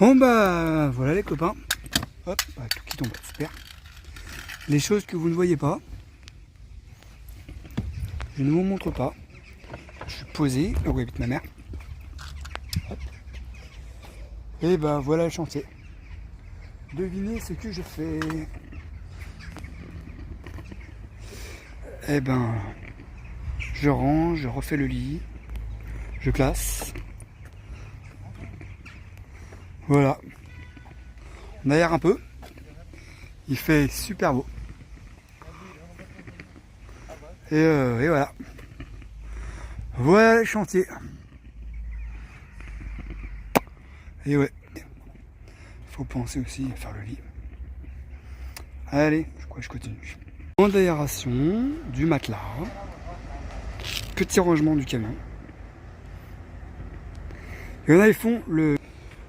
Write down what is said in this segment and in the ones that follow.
Bon bah voilà les copains. Hop, bah, tout qui tombe, super. Les choses que vous ne voyez pas, je ne vous montre pas. Je suis posé, là où habite ma mère. Hop. Et bah voilà le chantier. Devinez ce que je fais. Eh ben, je range, je refais le lit, je classe. Voilà. On aère un peu. Il fait super beau. Et voilà. Voilà le chantier. Et ouais. Faut penser aussi à faire le lit. Allez, je crois que je continue. En d'aération du matelas. Petit rangement du camion. Il y en a, ils font le...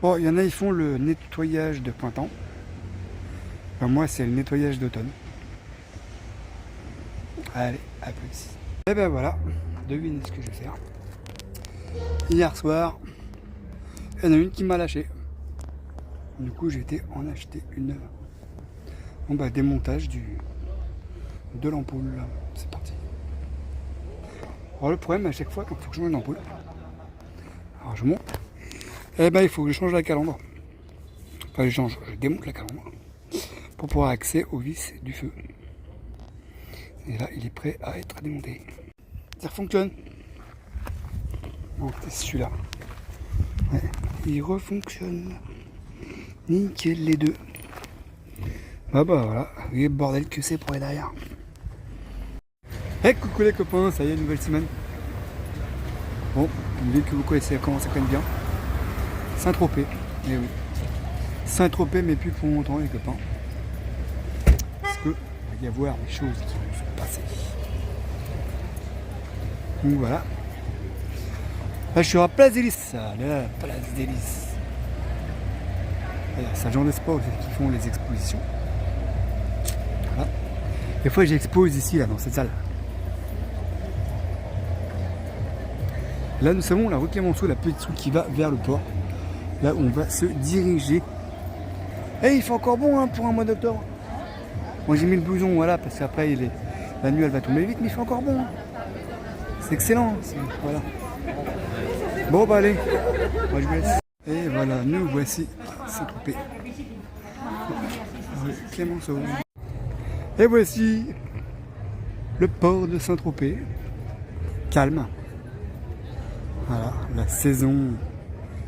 Bon, il y en a, ils font le nettoyage de printemps. Ben, moi, c'est le nettoyage d'automne. Allez, à plus. Et ben voilà, devinez ce que je vais faire. Hier soir, il y en a une qui m'a lâché. Du coup, j'ai été en acheter une. Bon bah, démontage de l'ampoule. C'est parti. Alors le problème à chaque fois quand il faut que je change une ampoule, alors je monte, et ben il faut que je change la calandre. Enfin je démonte la calandre pour pouvoir accéder au vis du feu. Et là il est prêt à être démonté. Ça fonctionne. Bon, c'est celui-là. Ouais, il refonctionne. Nickel les deux. Bah voilà, vous voyez le bordel que c'est pour aller derrière. Hey, coucou les copains, ça y est, nouvelle semaine. Bon, une ville que vous connaissez, comment ça connaît bien. Saint-Tropez, eh oui. Saint-Tropez, mais plus pour longtemps les copains. Parce que il va y avoir des choses qui vont se passer. Donc voilà. Là je suis à la Place des Lys, la Place des Lys. C'est un genre de sport aussi qui font les expositions. Voilà. Des fois j'expose ici, là, dans cette salle. Là nous savons la rue Clémenceau, la petite rue qui va vers le port. Là où on va se diriger. Et il fait encore bon hein, pour un mois d'octobre. Moi j'ai mis le blouson, voilà, parce qu'après la nuit elle va tomber vite, mais il fait encore bon. Hein. C'est excellent. Voilà. Bon bah allez, moi je vous laisse. Et voilà, nous voici Saint-Tropez. Clémenceau. Et voici le port de Saint-Tropez. Calme. Voilà, la saison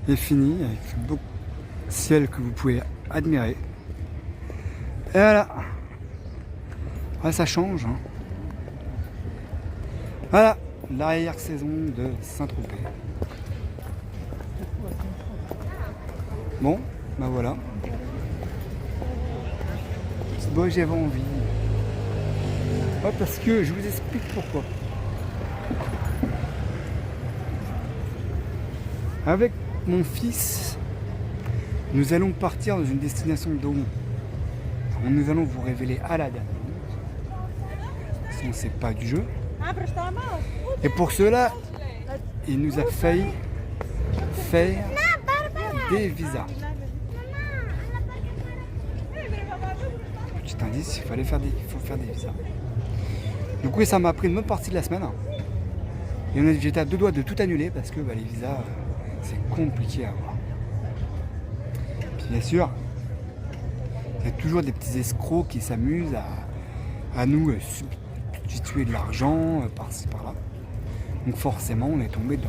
est finie avec un beau ciel que vous pouvez admirer. Et voilà. Ouais, ça change. Hein. Voilà, l'arrière-saison de Saint-Tropez. Bon, bah voilà. Bon, j'avais envie. Ouais, parce que je vous explique pourquoi. Avec mon fils, nous allons partir dans une destination dont nous allons vous révéler à la dernière minute. Sinon, c'est pas du jeu. Et pour cela, il nous a failli faire des visas. Petit indice, il faut faire des visas. Du coup, ça m'a pris une bonne partie de la semaine. Et j'étais à deux doigts de tout annuler parce que les visas, c'est compliqué à avoir. Puis bien sûr, il y a toujours des petits escrocs qui s'amusent à nous substituer de l'argent par-ci par-là. Donc forcément, on est tombé dedans.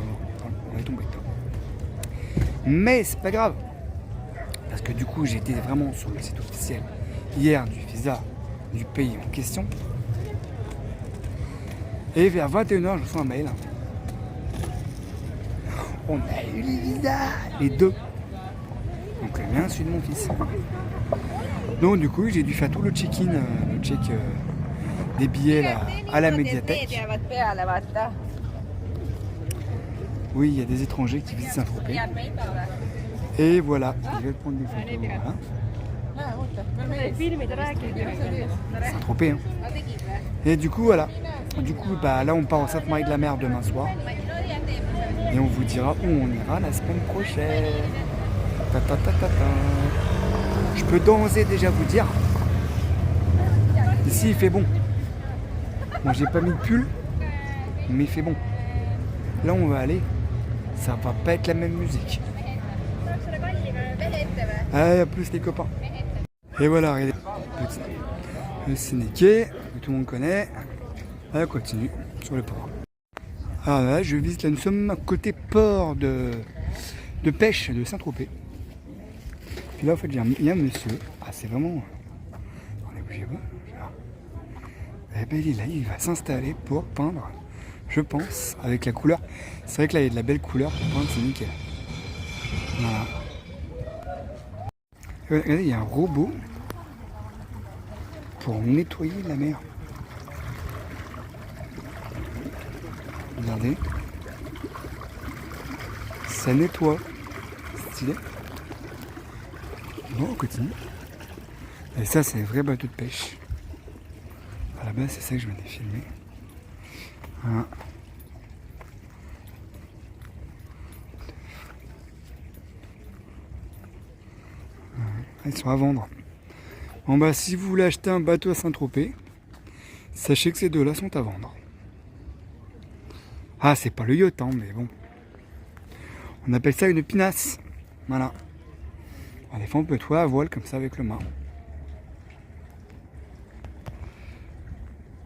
Mais c'est pas grave. Parce que du coup, j'étais vraiment sur le site officiel hier du visa du pays en question. Et vers 21h, je reçois un mail. On a eu les visas, les deux. Donc le mien, celui de mon fils. Donc du coup, j'ai dû faire tout le check-in, le check des billets là, à la médiathèque. Oui, il y a des étrangers qui visitent Saint-Tropez. Et voilà, je vais prendre des photos. Voilà. Saint-Tropez. Hein. Et du coup, voilà. Du coup, là, on part au Sainte-Marie-de-la-Mer demain soir. Et on vous dira où on ira la semaine prochaine. Enfin, ta, ta, ta, ta. Je peux d'ores déjà vous dire. Ici il fait bon. Moi j'ai pas mis de pull, mais il fait bon. Là on va aller. Ça va pas être la même musique. Allez, à plus les copains. Et voilà, regardez. Le Sénéquais, que tout le monde connaît. Allez, on continue sur le port. Alors là, je visite, là nous sommes à côté port de pêche de Saint-Tropez. Puis là, en fait, il y a un monsieur. Ah, c'est vraiment. Attendez, bougez pas. Eh ben, il est là, il va s'installer pour peindre, je pense, avec la couleur. C'est vrai que là, il y a de la belle couleur pour peindre, c'est nickel. Voilà. Et regardez, il y a un robot pour nettoyer la mer. Regardez. Ça nettoie. C'est stylé. Bon, on continue. Et ça, c'est un vrai bateau de pêche. À la base, c'est ça que je m'étais filmé. Voilà. Ils sont à vendre. Bon bah, si vous voulez acheter un bateau à Saint-Tropez, sachez que ces deux-là sont à vendre. Ah, c'est pas le yacht, hein, mais bon. On appelle ça une pinasse. Voilà. Alors, des fois, on peut être à voile comme ça avec le mât.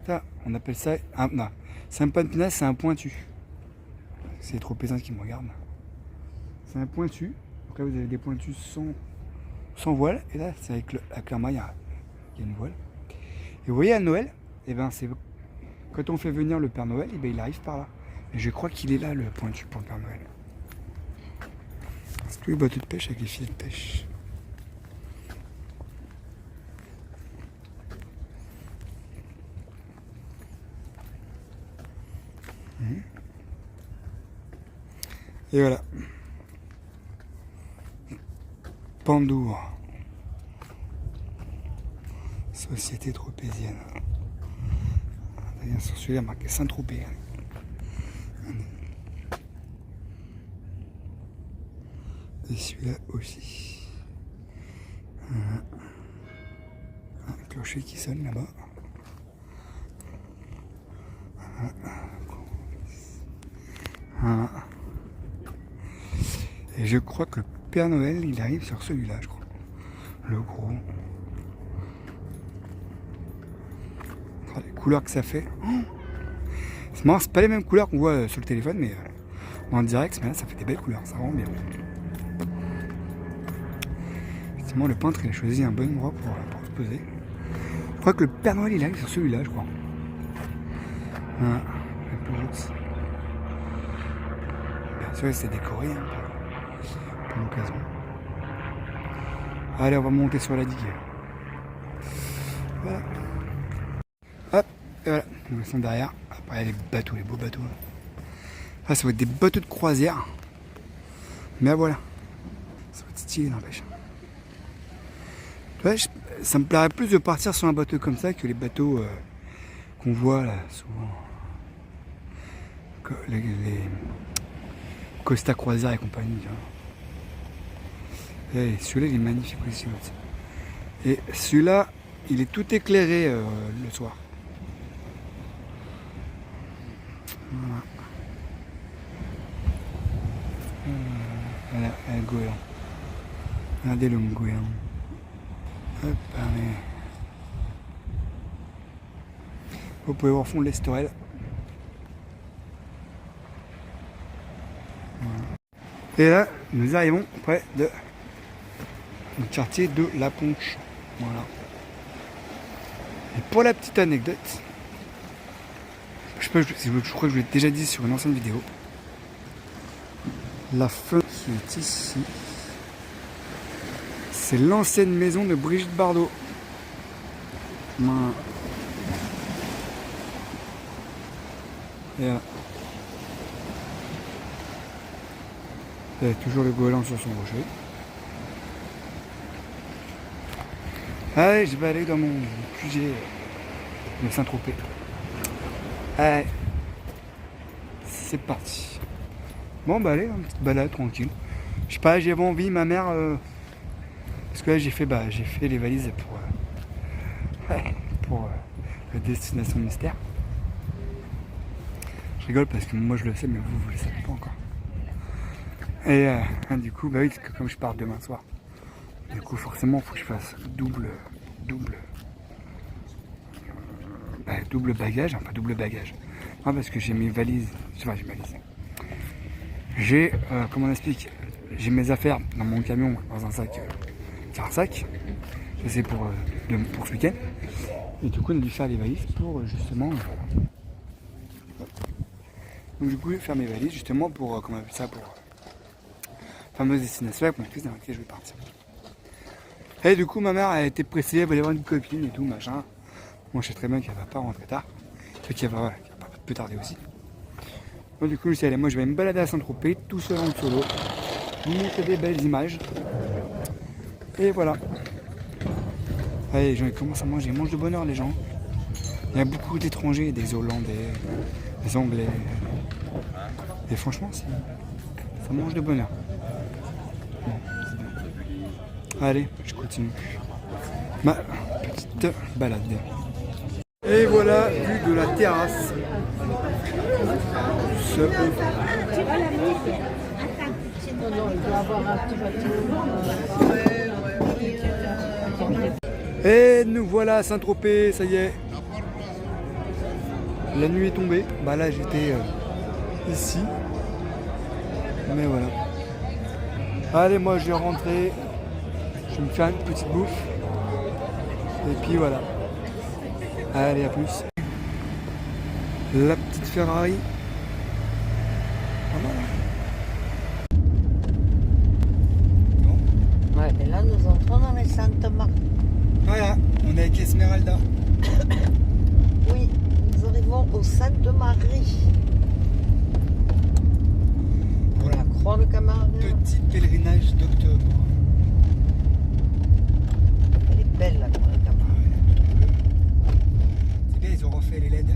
Ça, on appelle ça. Ah, non, c'est un pas de pinasse, c'est un pointu. C'est les tropéziens qui me regardent. C'est un pointu. Donc là, vous avez des pointus sans voile. Et là, c'est avec la maille, il y a une voile. Et vous voyez, à Noël, et ben, c'est quand on fait venir le Père Noël, et ben, il arrive par là. Et je crois qu'il est là, le pointu, pour le Père Noël. C'est tous les bateaux de pêche avec les filets de pêche. Et voilà. Pandour. Société tropézienne. D'ailleurs, sur celui-là, marqué Saint-Tropez. Et celui-là aussi. Un clocher qui sonne là-bas. Et je crois que le Père Noël, il arrive sur celui-là, je crois. Le gros. Oh, les couleurs que ça fait. Oh, c'est marrant, c'est pas les mêmes couleurs qu'on voit sur le téléphone, mais en direct, mais là, ça fait des belles couleurs, ça rend bien. Effectivement, le peintre, il a choisi un bon endroit pour se poser. Je crois que le Père Noël, il arrive sur celui-là, je crois. Voilà. Bien sûr, c'est décoré hein, pour l'occasion. Allez, on va monter sur la digue. Voilà. Hop, et voilà. Nous sont derrière. Après, il y a les bateaux, les beaux bateaux. Ah, ça va être des bateaux de croisière. Mais voilà. Ça va être stylé, n'empêche. Ouais, ça me plairait plus de partir sur un bateau comme ça que les bateaux qu'on voit là, souvent. Les Costa Croisière et compagnie. Et celui-là, il est magnifique aussi. Et celui-là, il est tout éclairé le soir. Voilà. Voilà, un goéland. Regardez le goéland. Hop, allez. Vous pouvez voir au fond de l'Estorel. Voilà. Et là, nous arrivons près de le quartier de La Ponche. Voilà. Et pour la petite anecdote, je crois que je l'ai déjà dit sur une ancienne vidéo. La fenêtre qui est ici, c'est l'ancienne maison de Brigitte Bardot. Voilà. Et là. Il y a toujours le goéland sur son rocher. Allez, je vais aller dans mon QG de Saint-Tropez. Allez, c'est parti. Bon bah allez, une petite balade tranquille. Je sais pas, j'avais envie, ma mère. Parce que là, j'ai fait les valises pour la destination mystère. Je rigole parce que moi je le sais, mais vous le savez pas encore. Et du coup, bah oui, parce que comme je pars demain soir, du coup forcément, il faut que je fasse double bagage, enfin double bagage. Non, parce que j'ai mes valises, j'ai comment on explique, j'ai mes affaires dans mon camion, dans un sac, ça c'est pour ce week-end. Et du coup, on a dû faire les valises pour justement. Donc du coup, faire mes valises justement pour, comment on appelle ça, pour fameuse destination avec mon fils dans laquelle je vais partir. Et du coup, ma mère a été pressée, elle va aller voir une copine et tout, machin. Moi, je sais très bien qu'elle va pas rentrer tard. Qu'elle va pas peu tarder aussi. Donc du coup, je suis allé, moi je vais me balader à Saint-Tropez, tout seul en solo. Vous montrer des belles images. Et voilà. Allez, les gens ils commencent à manger, ils mangent de bonheur les gens. Il y a beaucoup d'étrangers, des Hollandais, des Anglais. Et franchement, ça mange de bonheur. Bon, c'est bien. Allez, je continue ma petite balade. Et voilà, vue de la terrasse. Et nous voilà à Saint-Tropez, ça y est. La nuit est tombée. Bah là j'étais ici. Mais voilà. Allez, moi je vais rentrer. Je vais me faire une petite bouffe. Et puis voilà. Allez, à plus. La petite Ferrari. Ouais, et là nous entrons dans les Saintes-Marthe. Voilà, on est avec Esmeralda. Oui, nous arrivons au Sainte-Marie. Pour la croix de Camargue. Petit pèlerinage d'octobre. Elle est belle la croix de Camargue. C'est bien, ils ont refait les LED.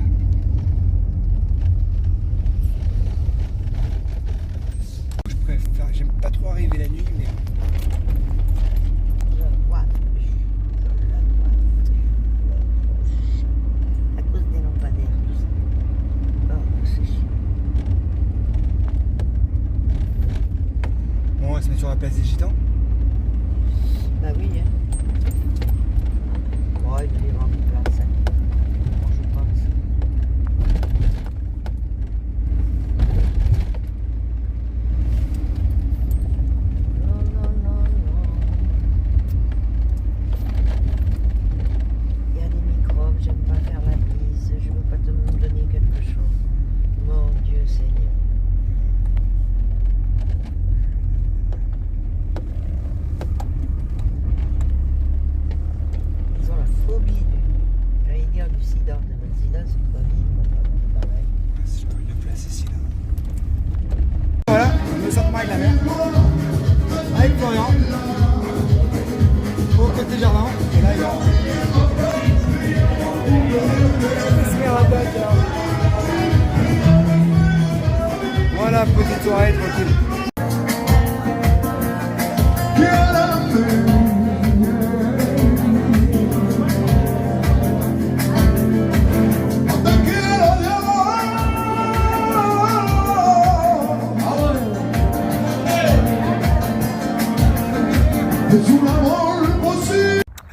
Je préfère, j'aime pas trop arriver la nuit, mais. Je la vois. À cause des lampadaires, tout ça. Oh, c'est chiant. Bon, on va se mettre sur la place des Gitans. Bah oui, hein. Bon, il va y avoir une place, hein. Moi, je pense. Non, non, non, non. Il y a des microbes, j'aime pas faire la bise, je veux pas te me donner quelque chose. Mon Dieu Seigneur. Ils ont la phobie j'allais dire du sida. Le sida, c'est pas vivre, pareil. Si je peux une place ici, là. Voilà, le Sainte-Marie de la Mer. Avec Florian. Au côté jardin. Et là, il y a. Esmeralda. Voilà, petite soirée tranquille.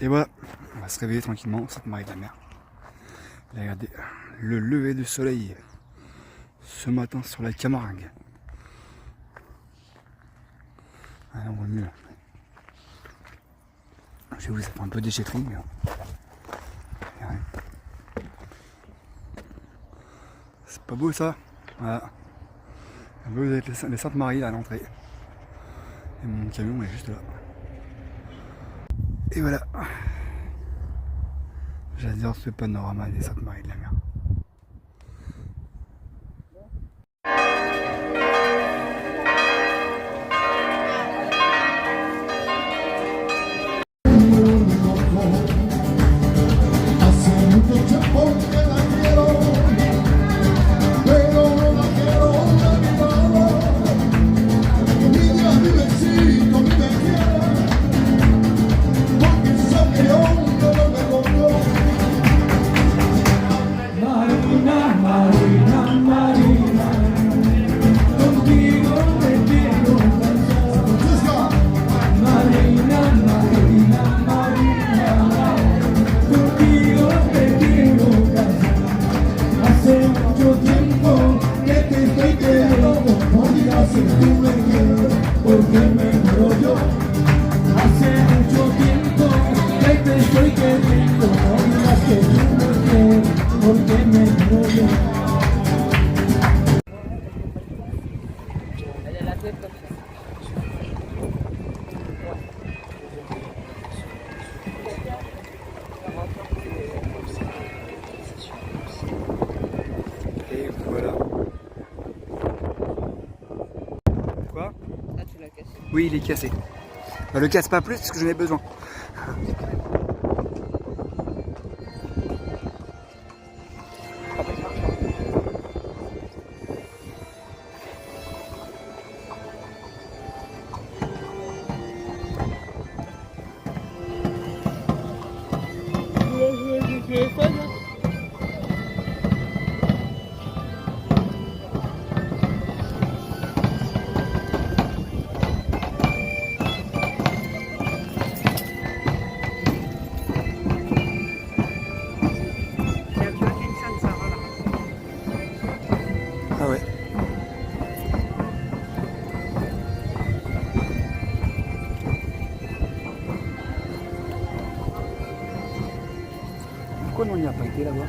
Et voilà, on va se réveiller tranquillement au Sainte-Marie de la Mer. Regardez le lever du soleil ce matin sur la Camargue. Ah, on voit mieux. Je vous, ça fait un peu déchetterie, mais. C'est pas beau ça. Voilà. Vous êtes les Sainte-Marie à l'entrée. Et mon camion est juste là. Et voilà. J'adore ce panorama des Sainte-Marie de la Mer. Oui, il est cassé. Bah, le casse pas plus parce que j'en ai besoin. Ah ouais. Pourquoi on n'y a pas été là-bas?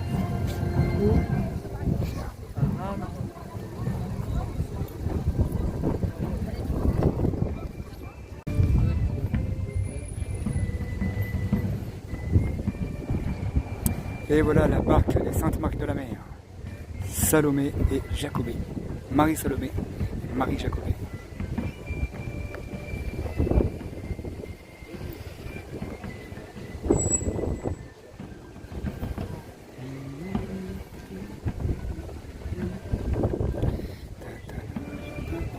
Et voilà la barque des Saintes Marques de la Mer. Salomé et Jacobé. Marie Salomé, Marie Jacobé.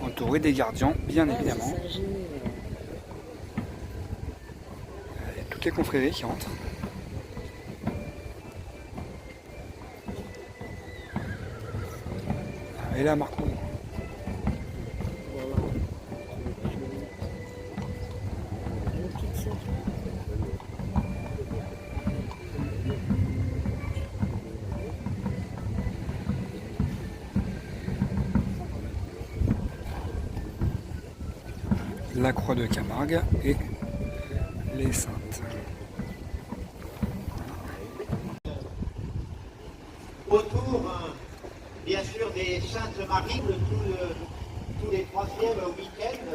Entouré des gardiens, bien évidemment. Toutes les confréries qui entrent. Et là, Marco. La Croix de Camargue et les Saintes. Autour, bien sûr, des Saintes Maries, tous les troisièmes week-ends,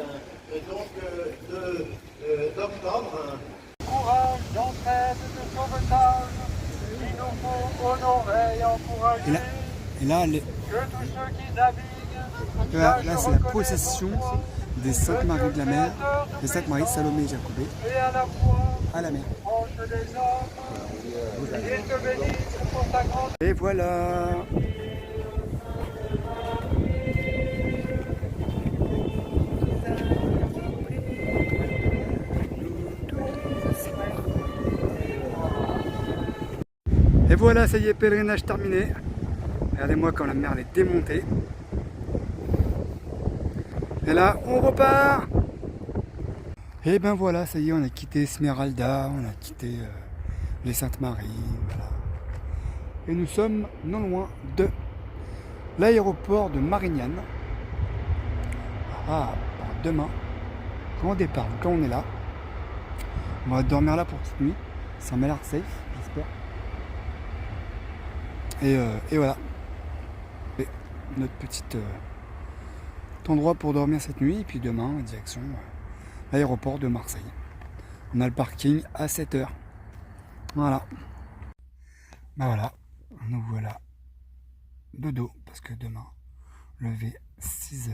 d'octobre. Courage, d'entraide, de sauvetage, il nous faut honorer et encourager Et là, que tous ceux qui naviguent, là c'est la procession des Saintes Maries de la Mer, des Saintes Maries Salomé et Jacobé et à la fois à la mer. proche des hommes, et te bénisse pour ta grande. Et voilà. Et voilà, ça y est, pèlerinage terminé. Regardez-moi quand la mer est démontée. Et là, on repart. Et ben voilà, ça y est, on a quitté Esmeralda, on a quitté les Saintes Maries. Voilà. Et nous sommes non loin de l'aéroport de Marignane. Ah, demain, quand on départ, quand on est là, on va dormir là pour cette nuit. Ça m'a l'air safe, j'espère. Et voilà. Et notre petite endroit pour dormir cette nuit. Et puis demain, direction l'aéroport de Marseille. On a le parking à 7h. Voilà. Ben voilà. Nous voilà de dos. Parce que demain, lever 6h.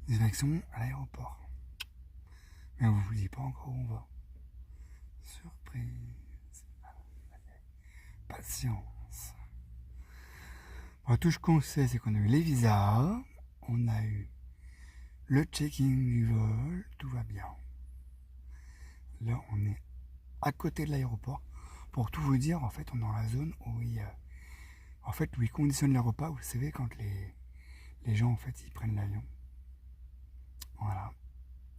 Direction à l'aéroport. Mais on vous dit pas encore où on va. Surprise. Patience. Bon, tout ce qu'on sait, c'est qu'on a eu les visas, on a eu le checking du vol, tout va bien. Là, on est à côté de l'aéroport. Pour tout vous dire, en fait, on est dans la zone où où ils conditionnent les repas. Vous savez, quand les gens, en fait, ils prennent l'avion. Voilà.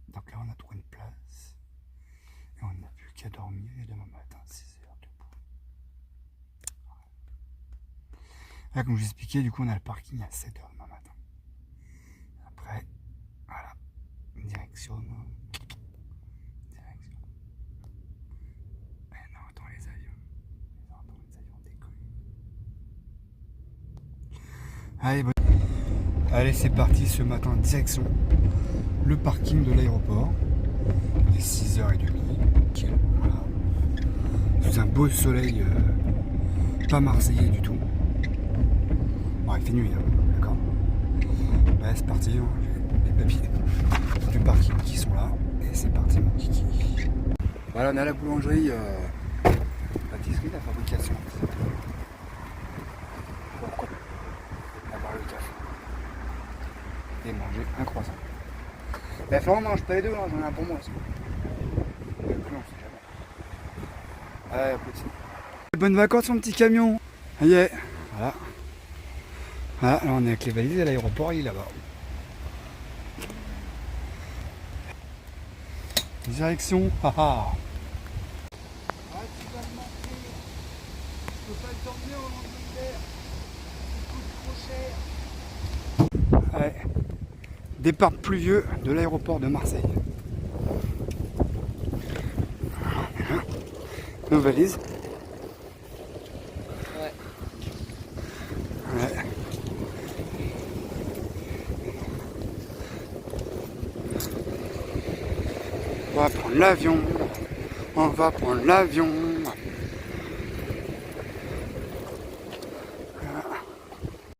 Donc là, on a trouvé une place. Et on n'a plus qu'à dormir. Et demain matin, 6h debout. Là, comme je vous expliquais, du coup, on a le parking à 7h demain matin. Après, voilà. Direction. Eh non, attends, les avions. Les avions décollent. Allez, bon. Allez, c'est parti ce matin, direction le parking de l'aéroport. Il est 6h30. Voilà. Sous un beau soleil, pas marseillais du tout. Bon, il fait nuit, hein, d'accord. Ouais, c'est parti, hein, les papiers. du parking qui sont là. Et c'est parti mon kiki. Voilà, on est à la boulangerie, pâtisserie, la fabrication. Pourquoi on va boire le café et manger un croissant. Ben Florent mange pas les deux, hein, j'en ai un pour moi aussi. Mais plus, on sait jamais. Ouais, petit. Bonnes vacances mon petit camion. Yeah. Voilà. Voilà, là on est avec les valises et l'aéroport il est là-bas. Direction, haha. Ah, tu vas me manquer. Je peux pas le t'emmener en Angleterre. Ça coûte trop cher. Ouais. Départ pluvieux de l'aéroport de Marseille. Nos valises. Ouais. Ouais. On va prendre l'avion. On va prendre l'avion. Voilà.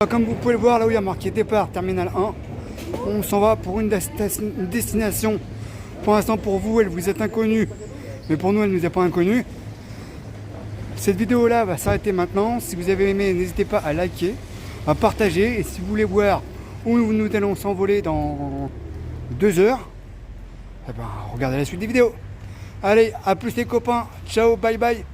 Comme vous pouvez le voir, là où il y a marqué départ terminal 1, on s'en va pour une destination. Pour l'instant, pour vous, elle vous est inconnue. Mais pour nous, elle ne nous est pas inconnue. Cette vidéo là va s'arrêter maintenant. Si vous avez aimé, n'hésitez pas à liker, à partager. Et si vous voulez voir où nous allons s'envoler dans 2 heures, eh ben, regardez la suite des vidéos. Allez, à plus les copains. Ciao, bye bye.